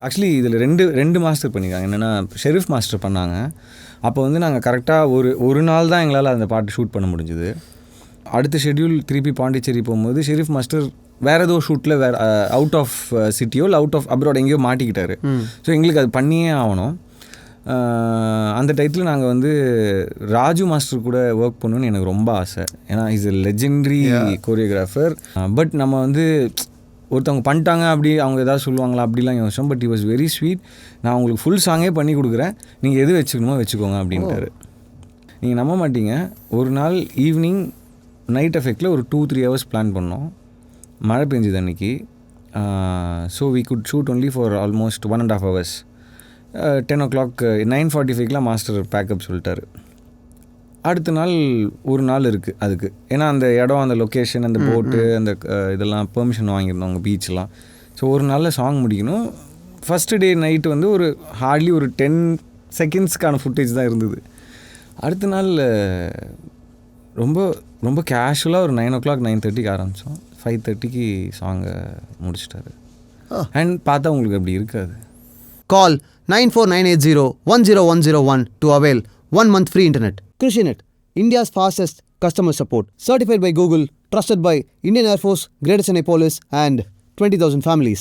Actually இதில் ரெண்டு master பண்ணியிருக்காங்க. என்னென்னா ஷெரீஃப் மாஸ்டர் பண்ணாங்க. அப்போ வந்து நாங்கள் கரெக்டாக ஒரு நாள் தான் எங்களால் அந்த பாட்டு ஷூட் பண்ண முடிஞ்சுது. அடுத்த ஷெட்யூல் திருப்பி பாண்டிச்சேரி போகும்போது ஷெரீஃப் மாஸ்டர் வேறு ஏதோ ஷூட்டில் வேறு அவுட் ஆஃப் சிட்டியோ இல்லை அவுட் ஆஃப் அப்ராட் எங்கேயோ மாட்டிக்கிட்டாரு. ஸோ எங்களுக்கு அது பண்ணியே ஆகணும். அந்த டைத்தில் நாங்கள் வந்து ராஜு மாஸ்டர் கூட ஒர்க் பண்ணணுன்னு எனக்கு ரொம்ப ஆசை. ஏன்னா is a legendary choreographer. But நம்ம வந்து ஒருத்தவங்க பண்ணிட்டாங்க அப்படி அவங்க ஏதாவது சொல்லுவாங்களா அப்படிலாம் யோசிச்சோம். But he was very sweet. நான் உங்களுக்கு ஃபுல் சாங்கே பண்ணி கொடுக்குறேன், நீங்கள் எது வச்சுக்கணுமோ வச்சுக்கோங்க அப்படின்ட்டாரு. நீங்கள் நம்ப மாட்டீங்க, ஒரு நாள் ஈவினிங் நைட் எஃபெக்டில் ஒரு 2-3 ஹவர்ஸ் பிளான் பண்ணோம். மழை பெஞ்சுது அன்றைக்கி. So we could shoot only for almost 1.5 hours. 10 o'clock 9:45 master pack up சொல்லிட்டாரு. அடுத்த நாள் ஒரு நாள் இருக்குது அதுக்கு. ஏன்னா அந்த இடம், அந்த லொக்கேஷன், அந்த போட்டு, அந்த இதெல்லாம் பெர்மிஷன் வாங்கியிருந்தோம் அவங்க பீச்செலாம். ஸோ ஒரு நாளில் சாங் முடிக்கணும். ஃபஸ்ட்டு டே நைட்டு வந்து ஒரு ஹார்ட்லி ஒரு 10 secondsக்கான ஃபுட்டேஜ் தான் இருந்தது. அடுத்த நாள் ரொம்ப ரொம்ப கேஷுவலாக ஒரு 9 o'clock 9:30 ஆரம்பித்தோம். 5:30 சாங்கை முடிச்சிட்டாரு. அண்ட் பார்த்தா உங்களுக்கு அப்படி இருக்காது. Call 9498010101 to avail 1 month free internet. Krishinet, India's fastest customer support. Certified by Google, trusted by Indian Air Force, Greater Chennai Police and 20,000 families.